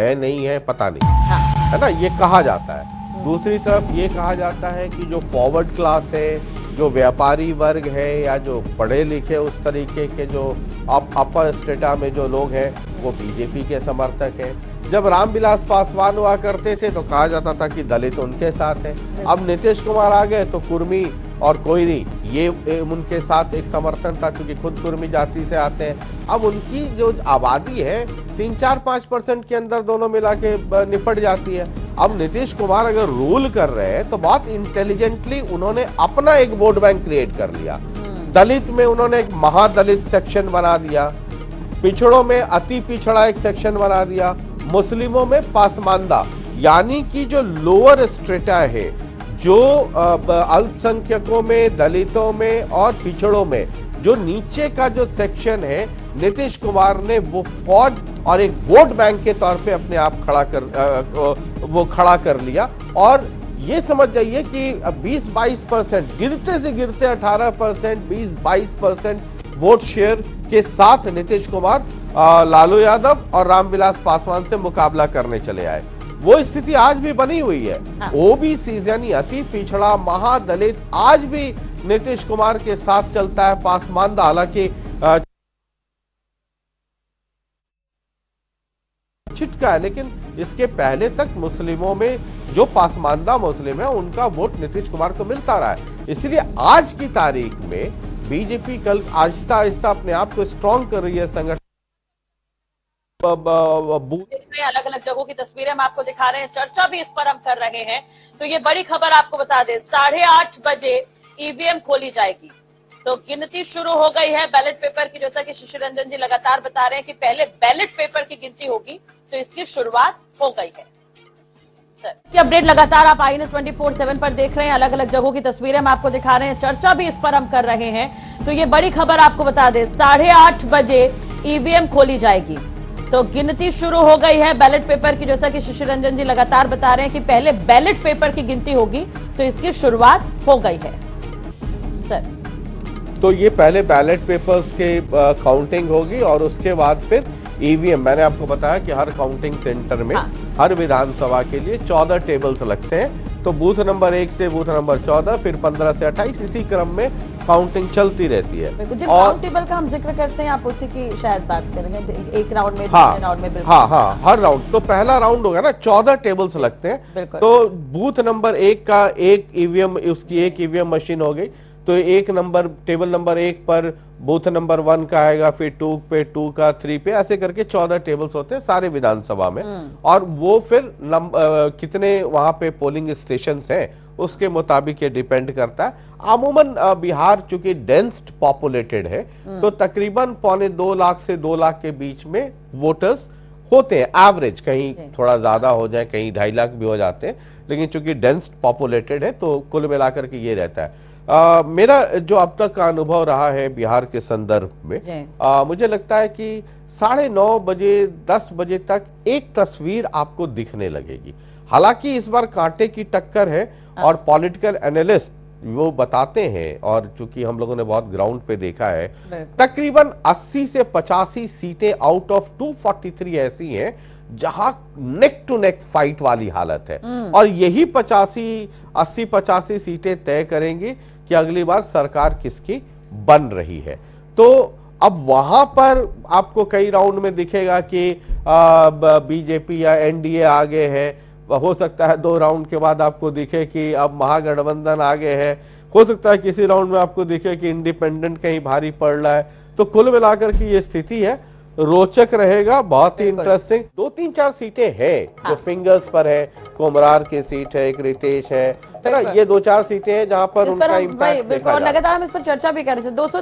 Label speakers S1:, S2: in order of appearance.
S1: है नहीं है पता नहीं, है ना, ये कहा जाता है। दूसरी तरफ ये कहा जाता है कि जो फॉरवर्ड क्लास है, जो व्यापारी वर्ग है या जो पढ़े लिखे उस तरीके के जो अपर स्टेटा में जो लोग हैं वो बीजेपी के समर्थक हैं। जब रामविलास पासवान हुआ करते थे तो कहा जाता था कि दलित उनके साथ है। अब नीतीश कुमार आ गए तो कुर्मी और कोयरी ये उनके साथ एक समर्थन था, क्योंकि खुद कुर्मी जाति से आते हैं। अब उनकी जो आबादी है 3-4-5% के अंदर दोनों मिला के निपट जाती है। अब नीतीश कुमार अगर रूल कर रहे हैं तो बहुत इंटेलिजेंटली उन्होंने अपना एक वोट बैंक क्रिएट कर लिया। दलित में उन्होंने एक महादलित सेक्शन बना दिया, पिछड़ों में अति पिछड़ा एक सेक्शन बना दिया, मुस्लिमों में पासमानदा, यानी कि जो लोअर स्ट्रेटा है, जो अल्पसंख्यकों में, दलितों में और पिछड़ों में जो नीचे का जो सेक्शन है, नीतीश कुमार ने वो फौज और एक वोट बैंक के तौर पे अपने आप खड़ा कर लिया। और ये समझ जाइए कि 20-22% गिरते से गिरते 18%, 20-22% वोट शेयर के साथ नीतीश कुमार लालू यादव और रामविलास पासवान से मुकाबला करने चले आए। वो स्थिति आज भी बनी हुई है। ओबीसी यानी अति पिछड़ा महादलित आज भी नीतीश कुमार के साथ चलता है। पासमानदा हालांकि छिटका है, लेकिन इसके पहले तक मुस्लिमों में जो पासमानदा मुस्लिम है उनका वोट नीतीश कुमार को मिलता रहा है। इसलिए आज की तारीख में बीजेपी कल आहिस्ता आहिस्ता अपने आप को स्ट्रॉन्ग कर रही है। संगठन
S2: अलग अलग जगहों की तस्वीरें हम आपको दिखा रहे हैं, चर्चा भी इस पर हम कर रहे हैं। तो ये बड़ी खबर आपको बता दें, 8:30 बजे ईवीएम खोली जाएगी। तो गिनती शुरू हो गई है बैलेट पेपर की, जैसा कि शिशिर रंजन जी लगातार बता रहे हैं कि पहले बैलेट पेपर की गिनती होगी, तो इसकी शुरुआत हो गई है। सर अपडेट लगातार आप INS 24/7 पर देख रहे हैं, अलग अलग जगहों की तस्वीरें हम आपको दिखा रहे हैं, चर्चा भी इस पर हम कर रहे हैं। तो ये बड़ी खबर आपको बता दें, 8:30 बजे ईवीएम खोली जाएगी। तो गिनती शुरू हो गई है बैलेट पेपर की, जैसा कि शिशिर रंजन जी लगातार बता रहे हैं कि पहले बैलेट पेपर की गिनती होगी, तो इसकी शुरुआत हो गई है। सर
S1: तो ये पहले बैलेट पेपर्स के काउंटिंग होगी और उसके बाद फिर ईवीएम। मैंने आपको बताया कि हर काउंटिंग सेंटर में हर विधानसभा के लिए 14 टेबल्स लगते हैं। तो बूथ नंबर 1 से बूथ नंबर 14, फिर 15 से 28, इसी क्रम में काउंटिंग चलती रहती है।
S2: जब काउंट टेबल का हम जिक्र करते हैं, आप उसी की शायद बात करेंगे, एक राउंड में,
S1: दूसरे
S2: राउंड में।
S1: हाँ, हर राउंड। तो पहला राउंड होगा ना, 14 टेबल्स लगते हैं। तो बूथ नंबर 1 का एक ईवीएम, उसकी एक ईवीएम मशीन हो गई, तो टेबल नंबर 1 पर बूथ नंबर 1 का आएगा, फिर 2 पे 2 का, 3 पे, ऐसे करके 14 टेबल्स होते हैं सारे विधानसभा में। और वो फिर कितने वहां पे पोलिंग स्टेशन हैं उसके मुताबिक ये डिपेंड करता है। अमूमन बिहार चूंकि डेंस पॉपुलेटेड है, तो तकरीबन 1.25 लाख से 2 लाख के बीच में वोटर्स होते हैं एवरेज, कहीं थोड़ा ज्यादा हो जाए, कहीं 2.5 लाख भी हो जाते हैं, लेकिन चूंकि डेंस पॉपुलेटेड है तो कुल मिलाकर के ये रहता है। मेरा जो अब तक का अनुभव रहा है बिहार के संदर्भ में, मुझे लगता है कि 9:30 बजे 10 बजे तक एक तस्वीर आपको दिखने लगेगी। हालांकि इस बार कांटे की टक्कर है और पॉलिटिकल एनालिस्ट वो बताते हैं, और चूंकि हम लोगों ने बहुत ग्राउंड पे देखा है, तकरीबन 80 से 85 सीटें आउट ऑफ 243 ऐसी हैं जहां नेक टू नेक फाइट वाली हालत है। और यही 80-85 सीटें तय करेंगी कि अगली बार सरकार किसकी बन रही है। तो अब वहां पर आपको कई राउंड में दिखेगा कि बीजेपी या एनडीए आगे है, हो सकता है 2 राउंड के बाद आपको दिखे कि अब महागठबंधन आगे है, हो सकता है किसी राउंड में आपको दिखे कि इंडिपेंडेंट कहीं भारी पड़ रहा है। तो कुल मिलाकर की ये स्थिति है, रोचक रहेगा, बहुत ही इंटरेस्टिंग। 2-3-4 सीटें हैं जो फिंगर्स पर है, कोमरार की सीट है, एक रितेश है ना, ये 2-4 सीटें हैं जहां पर उनका इम्पैक्ट देखा जा रहा है।
S2: लगातार हम इस पर चर्चा भी कर रहे थे। 200